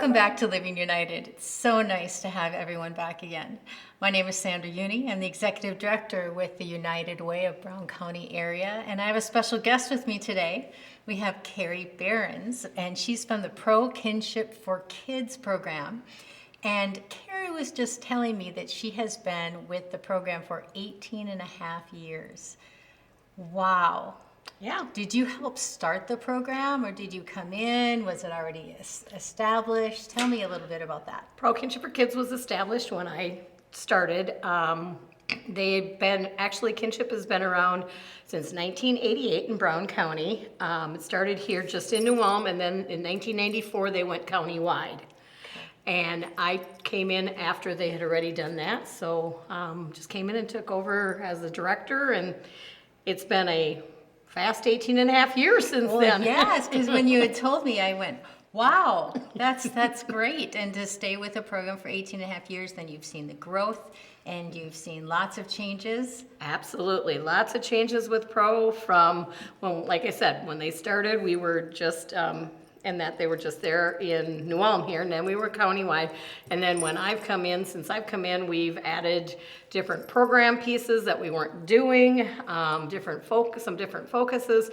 Welcome back to Living United. It's so nice to have everyone back again. My name is Sandra Uni. I'm the Executive Director with the United Way of Brown County area, and I have a special guest with me today. We have Carrie Behrens, and she's from the Pro Kinship for Kids program. And Carrie was just telling me that she has been with the program for 18 and a half years. Wow. Yeah. Did you help start the program, or did you come in? Was it already established? Tell me a little bit about that. Pro Kinship for Kids was established when I started. Kinship has been around since 1988 in Brown County. It started here just in New Ulm, and then in 1994 they went countywide. And I came in after they had already done that, so just came in and took over as the director, and it's been a fast 18 and a half years since then. Yes, because when you had told me, I went, wow, that's great. And to stay with the program for 18 and a half years, then you've seen the growth and you've seen lots of changes. Absolutely, lots of changes with Pro from when, like I said, when they started, we were just, they were just there in New Ulm here, and then we were countywide. And then when since I've come in, we've added different program pieces that we weren't doing, some different focuses.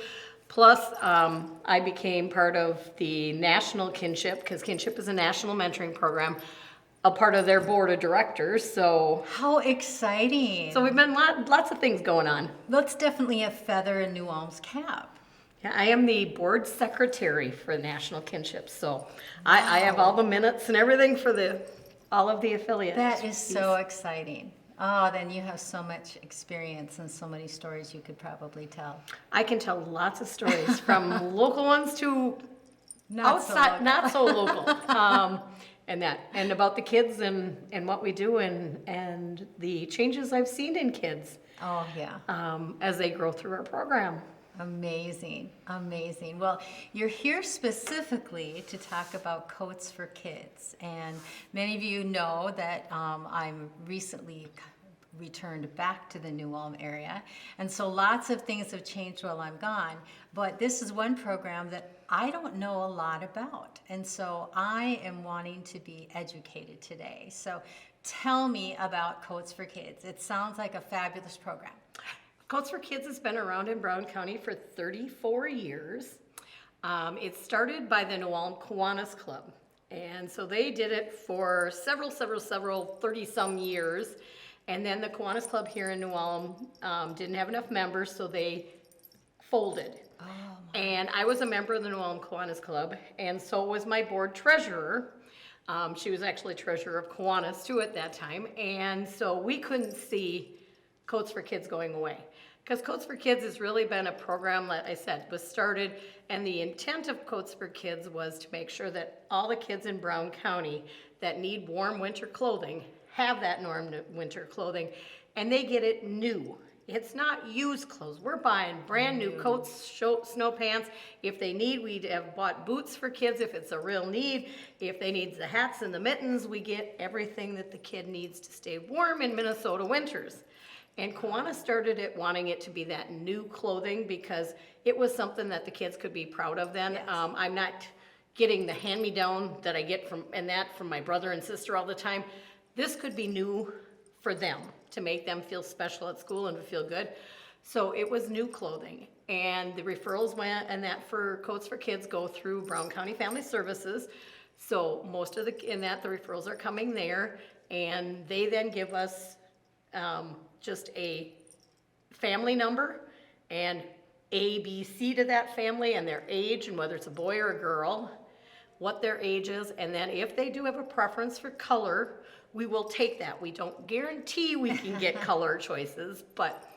Plus, I became part of the National Kinship, because Kinship is a national mentoring program, a part of their board of directors. So how exciting! So we've been lots of things going on. That's definitely a feather in New Ulm's cap. Yeah, I am the board secretary for National Kinship, so I have all the minutes and everything for all of the affiliates. That is so exciting. Oh, then you have so much experience and so many stories you could probably tell. I can tell lots of stories, from local ones to not so local. And about the kids and what we do and the changes I've seen in kids. Oh, yeah. As they grow through our program. Amazing, amazing. Well, you're here specifically to talk about Coats for Kids, and many of you know that I'm recently returned back to the New Ulm area, and so lots of things have changed while I'm gone, but this is one program that I don't know a lot about, and so I am wanting to be educated today. So tell me about Coats for Kids. It sounds like a fabulous program. Coats for Kids has been around in Brown County for 34 years. It started by the New Ulm Kiwanis Club. And so they did it for several 30-some years. And then the Kiwanis Club here in New Ulm didn't have enough members, so they folded. Oh, and I was a member of the New Ulm Kiwanis Club, and so was my board treasurer. She was actually treasurer of Kiwanis too at that time. And so we couldn't see Coats for Kids going away. Because Coats for Kids has really been a program that I said was started, and the intent of Coats for Kids was to make sure that all the kids in Brown County that need warm winter clothing have that warm winter clothing, and they get it new. It's not used clothes. We're buying brand new coats, snow pants. If they need, we have bought boots for kids if it's a real need. If they need the hats and the mittens, we get everything that the kid needs to stay warm in Minnesota winters. And Kiwanis started it wanting it to be that new clothing because it was something that the kids could be proud of then. Yes. I'm not getting the hand-me-down that I get from my brother and sister all the time. This could be new for them to make them feel special at school and to feel good. So it was new clothing. And the referrals went, and that for Coats for Kids go through Brown County Family Services. So most of the referrals are coming there, and they then give us just a family number and ABC to that family and their age and whether it's a boy or a girl, what their age is, and then if they do have a preference for color, we will take that. We don't guarantee we can get color choices, but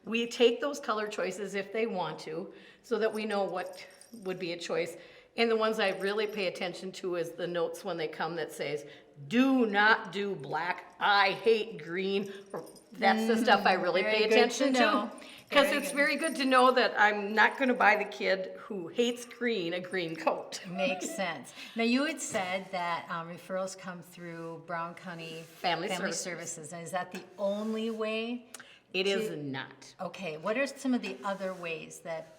we take those color choices if they want to, so that we know what would be a choice. And the ones I really pay attention to is the notes when they come that says, do not do black, I hate green, or that's the stuff I really pay attention to. Because it's very good to know that I'm not going to buy the kid who hates green a green coat. Makes sense. Now, you had said that referrals come through Brown County Family Services. And is that the only way? It is not. Okay. What are some of the other ways that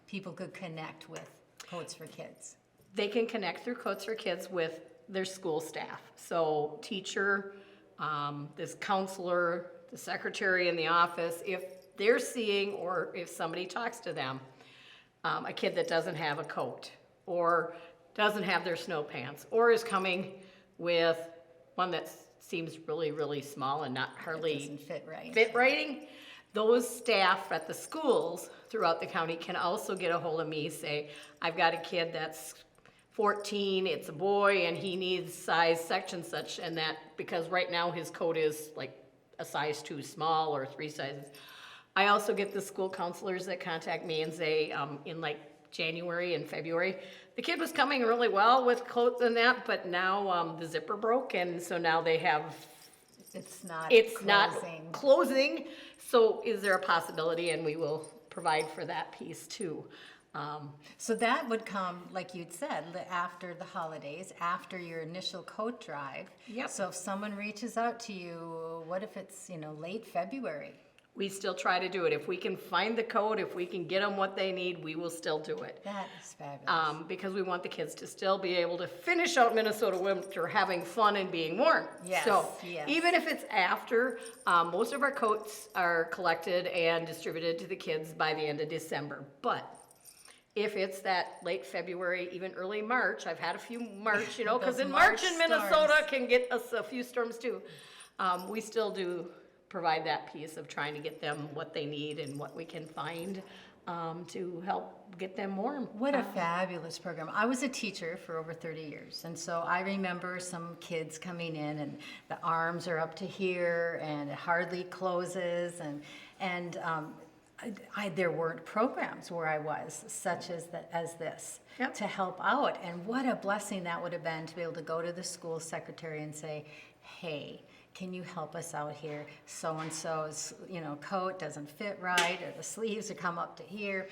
people could connect with Coats for Kids? They can connect through Coats for Kids with their school staff. So teacher, this counselor, the secretary in the office, if they're seeing or if somebody talks to them, a kid that doesn't have a coat or doesn't have their snow pants or is coming with one that seems really, really small and not hardly Doesn't fit right. writing, those staff at the schools throughout the county can also get a hold of me, say, I've got a kid that's 14, it's a boy, and he needs size such and such, and that, because right now his coat is like a size too small or 3 sizes. I also get the school counselors that contact me and say, in like January and February, the kid was coming really well with clothes and that, but now the zipper broke, and so now they have, It's not not closing. closing. So is there a possibility, and we will provide for that piece too. So that would come, like you'd said, after the holidays, after your initial coat drive. Yep. So if someone reaches out to you, what if it's, late February? We still try to do it. If we can find the code, if we can get them what they need, we will still do it. That is fabulous. Because we want the kids to still be able to finish out Minnesota winter having fun and being warm. Yes, So yes. even if it's after, most of our coats are collected and distributed to the kids by the end of December. But if it's that late February, even early March, I've had a few March, because Those in March March in Minnesota storms. can get us a few storms too. We still do provide that piece of trying to get them what they need and what we can find to help get them warm. What a fabulous program. I was a teacher for over 30 years, and so I remember some kids coming in and the arms are up to here and it hardly closes, and there weren't programs where I was such as this Yep. to help out, and what a blessing that would have been to be able to go to the school secretary and say, hey, can you help us out here? So-and-so's, coat doesn't fit right, or the sleeves are come up to here,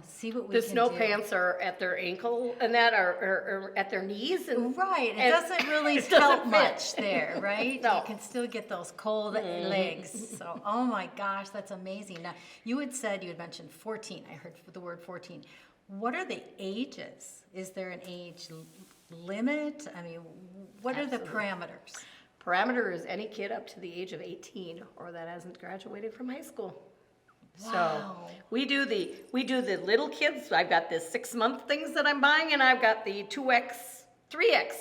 see what we The can snow do. pants are at their ankle and that are at their knees and. Right, it and doesn't really it doesn't help fit. much there, right? No. You can still get those cold legs. So, oh my gosh, that's amazing. Now, you had mentioned 14. I heard the word 14. What are the ages? Is there an age limit? I mean, what are the parameters? Parameter is any kid up to the age of 18 or that hasn't graduated from high school. Wow. So we do the little kids. I've got the 6-month things that I'm buying, and I've got the 2X, 3X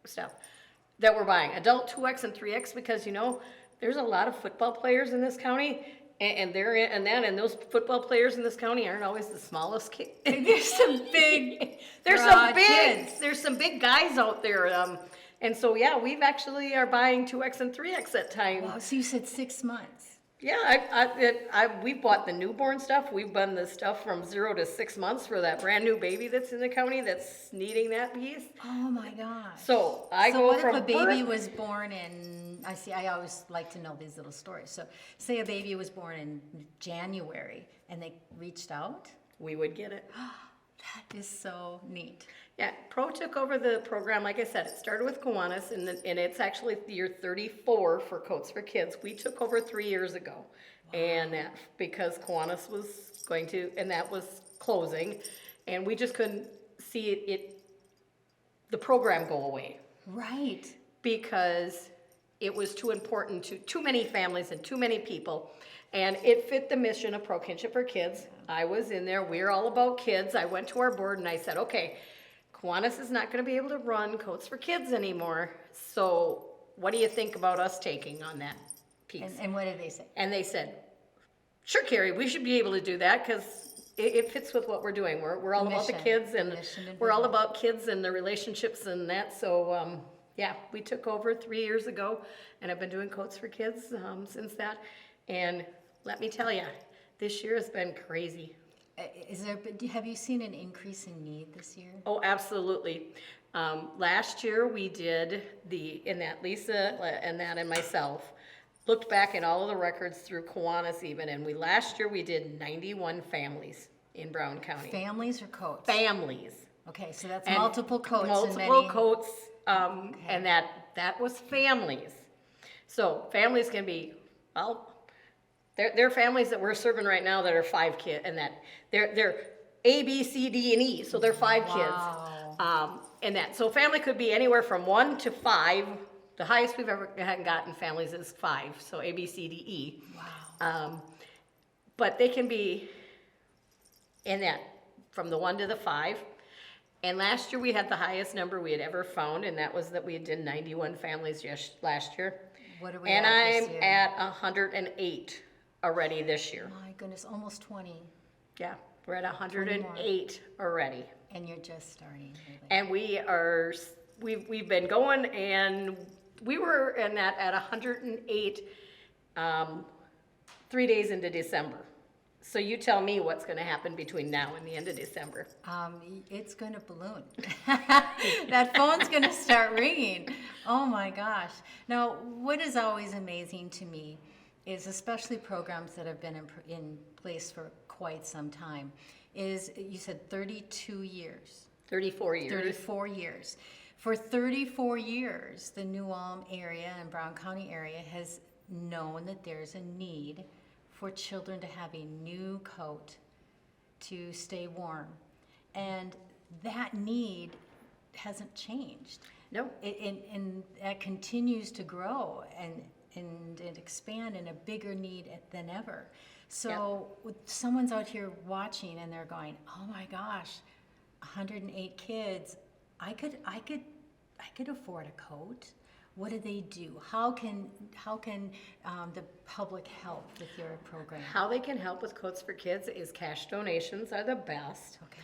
stuff that we're buying. Adult 2X and 3X because there's a lot of football players in this county, and those football players in this county aren't always the smallest kids. There's some big, kids. There's some big guys out there. And so, yeah, we've actually are buying 2X and 3X at times. Wow, so you said 6 months. Yeah, we bought the newborn stuff. We've done the stuff from 0 to 6 months for that brand new baby that's in the county that's needing that piece. Oh my gosh. So what from if a baby birth- was born in, I always like to know these little stories. So say a baby was born in January and they reached out. we would get it. That is so neat. Yeah, Pro took over the program. Like I said, it started with Kiwanis, and it's actually year 34 for Coats for Kids. We took over 3 years ago, and that because Kiwanis was going to, and that was closing, and we just couldn't see the program go away Right. because it was too important to too many families and too many people. And it fit the mission of Pro Kinship for Kids. I was in there. We're all about kids. I went to our board and I said, okay, Kiwanis is not going to be able to run Coats for Kids anymore. So what do you think about us taking on that piece? And what did they say? And they said, sure, Carrie, we should be able to do that because it fits with what we're doing. We're all about the Mission. kids, and Mission and we're all vision. about kids and the relationships and that. So, yeah, we took over 3 years ago, and I've been doing Coats for Kids since that. And let me tell you, this year has been crazy. Have you seen an increase in need this year? Oh, absolutely. Last year we did Lisa and myself looked back at all of the records through Kiwanis even, and last year we did 91 families in Brown County. Families or coats? Families. Okay, so that's And multiple coats. Multiple and many... coats, and that was families. So families can be, well, there are families that we're serving right now that are 5 kids, and that they're A, B, C, D, and E, so they're 5 Wow. kids. and that, so family could be anywhere from 1 to 5. The highest we've ever gotten families is 5, so A, B, C, D, E. Wow. But they can be in that, from the 1 to the 5. And last year we had the highest number we had ever found, and that was that we did 91 families last year. What are we And at this I'm year? at 108 already this year. My goodness, almost 20, Yeah, we're at 108 already. and you're just starting. Really. And we've been going, and we were in that at 108 3 days into December. So you tell me what's gonna happen between now and the end of December. It's going to balloon. That phone's going to start ringing. Oh my gosh. Now, what is always amazing to me is, especially programs that have been in place for quite some time, is you said 32 years. 34 years. 34 years. For 34 years, the New Ulm area and Brown County area has known that there's a need for children to have a new coat to stay warm. And that need hasn't changed. No, And that continues to grow and expand in a bigger need than ever. So someone's out here watching and they're going, oh my gosh, 108 kids, I could afford a coat. What do they do? How can the public help with your program? how they can help with Coats for Kids is cash donations are the best. Okay.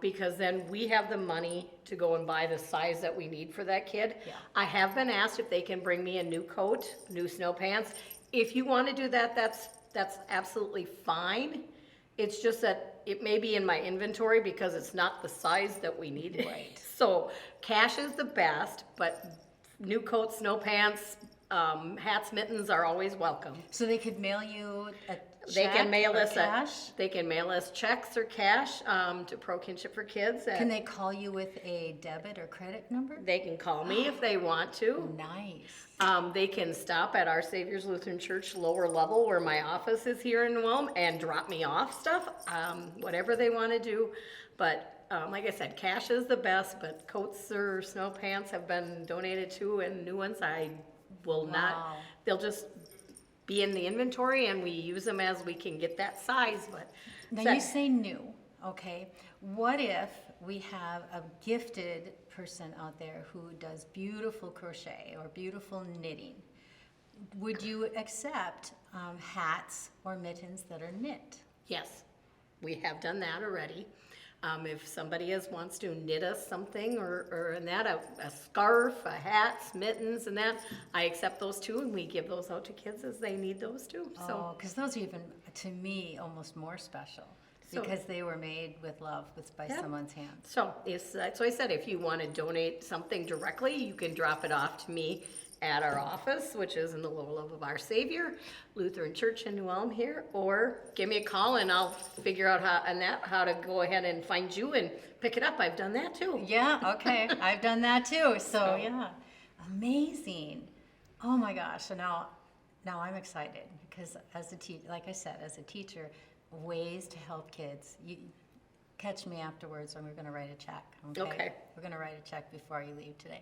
Because then we have the money to go and buy the size that we need for that kid. Yeah. I have been asked if they can bring me a new coat, new snow pants. If you want to do that, that's absolutely fine. It's just that it may be in my inventory because it's not the size that we need. Right. So cash is the best, but new coats, snow pants, hats, mittens are always welcome. So they could mail you a They check can mail or us cash? they can mail us checks or cash to Pro Kinship for Kids. Can they call you with a debit or credit number? They can call me if they want to. Nice. They can stop at Our Savior's Lutheran Church lower level where my office is here in New Ulm and drop me off stuff, whatever they want to do. But like I said, cash is the best, but coats or snow pants have been donated to, and new ones I will not. Wow. They'll just be in the inventory and we use them as we can get that size, but. Now you say new, okay? What if we have a gifted person out there who does beautiful crochet or beautiful knitting? Would you accept hats or mittens that are knit? Yes, we have done that already. If somebody wants to knit us something or in that, a scarf, a hat, mittens and that, I accept those too, and we give those out to kids as they need those too, so. Oh, because those are even, to me, almost more special So- because they were made with love by Yep. someone's hands. So, that's why I said, if you want to donate something directly, you can drop it off to me at our office, which is in the lower level of Our Savior Lutheran Church in New Ulm here, or give me a call and I'll figure out how to go ahead and find you and pick it up. I've done that too. Yeah, okay, I've done that too, so yeah, amazing. Oh my gosh, so now I'm excited because as a teacher, like I said, as a teacher, ways to help kids. You catch me afterwards and we're gonna write a check, okay? Okay. We're gonna write a check before you leave today.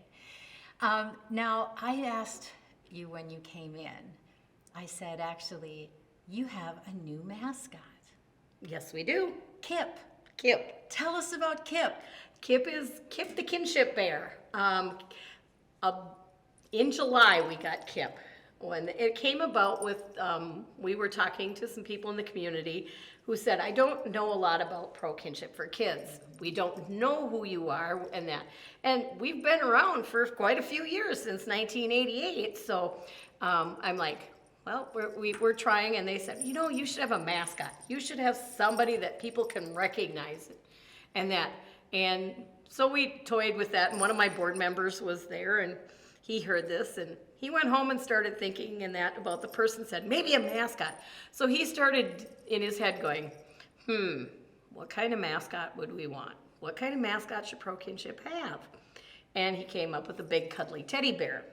Now, I asked you when you came in, I said, actually, you have a new mascot, Yes, we do. Kip. Kip. Tell us about Kip. Kip the Kinship bear. In July, we got Kip. When it came about with, we were talking to some people in the community who said, I don't know a lot about Pro Kinship for Kids. We don't know who you are and that. And we've been around for quite a few years, since 1988. So I'm like, well, we're trying. And they said, you should have a mascot. You should have somebody that people can recognize and that. And so we toyed with that. And one of my board members was there and he heard this and he went home and started thinking and that about the person, said, maybe a mascot. So he started in his head going, what kind of mascot would we want? What kind of mascot should Pro Kinship have? And he came up with a big cuddly teddy bear.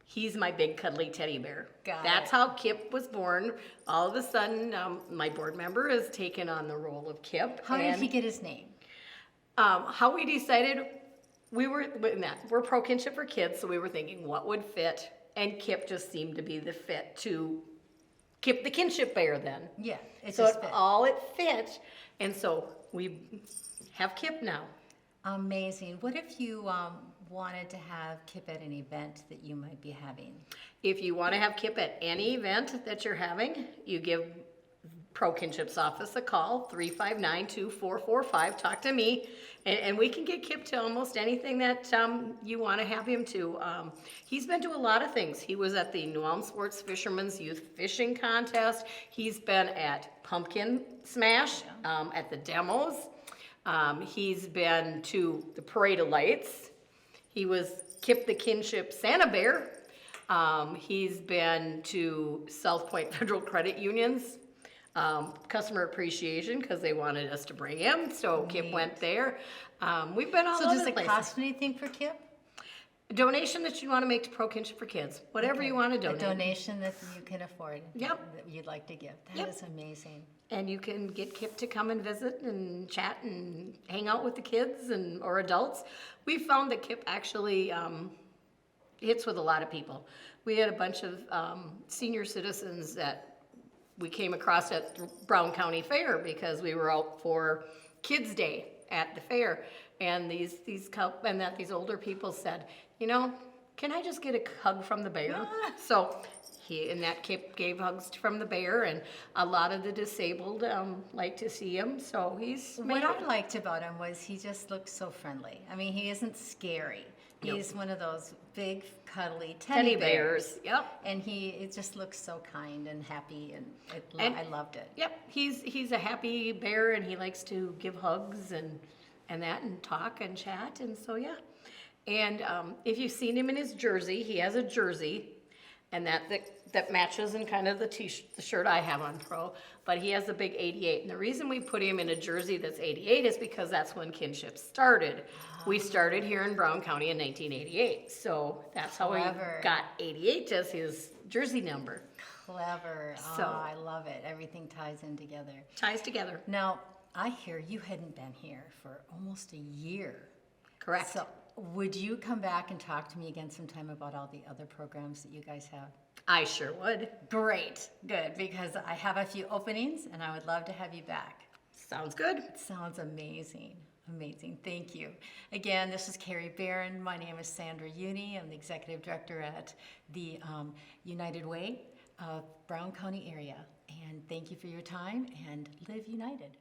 He's my big cuddly teddy bear. That's how Kip was born. All of a sudden, my board member has taken on the role of Kip. How did he get his name? How we decided, we're pro Kinship for Kids, so we were thinking what would fit, and Kip just seemed to be the fit to Kip the Kinship Bear then. Yeah, it So just fit. it fit, and so we have Kip now. Amazing. What if you wanted to have Kip at an event that you might be having? If you want to have Kip at any event that you're having, you give Pro Kinship's office a call, 359-2445. Talk to me, and we can get Kip to almost anything that you want to have him to. He's been to a lot of things. He was at the New Ulm Sports Fishermen's Youth Fishing Contest. He's been at Pumpkin Smash, at the demos. He's been to the Parade of Lights. He was Kip the Kinship Santa Bear. He's been to South Point Federal Credit Union's customer appreciation because they wanted us to bring him, so Kip went there. We've been all So over does the it place. cost anything for Kip? A donation that you want to make to Pro Kinship for Kids, whatever Okay. you want to A donate. donation that you can afford. Yep. That you'd like to give. Yep. That is amazing. And you can get Kip to come and visit and chat and hang out with the kids or adults. We found that Kip actually hits with a lot of people. We had a bunch of senior citizens that we came across at Brown County Fair because we were out for Kids Day at the fair, and these older people said, can I just get a hug from the bear? So Kip gave hugs from the bear, and a lot of the disabled like to see him. So What I liked about him was he just looked so friendly. I mean, he isn't scary. He's one of those big, cuddly teddy bears. Yep. And it just looks so kind and happy, and And- I loved it. Yep, he's a happy bear, and he likes to give hugs and talk and chat, and so yeah. And if you've seen him in his jersey, he has a jersey, and that matches in kind of the shirt I have on Pro, but he has a big 88. And the reason we put him in a jersey that's 88 is because that's when Kinship started. We started here in Brown County in 1988, so that's how Clever. he got 88 as his jersey number. Clever. So- I love it. Everything ties in together. Ties together. Now, I hear you hadn't been here for almost a year. Correct. So would you come back and talk to me again sometime about all the other programs that you guys have? I sure would. Great. Good, because I have a few openings and I would love to have you back. Sounds good. It sounds amazing. Amazing. Thank you. Again, this is Carrie Barron. My name is Sandra Uni. I'm the Executive Director at the United Way of Brown County area. And thank you for your time, and live united.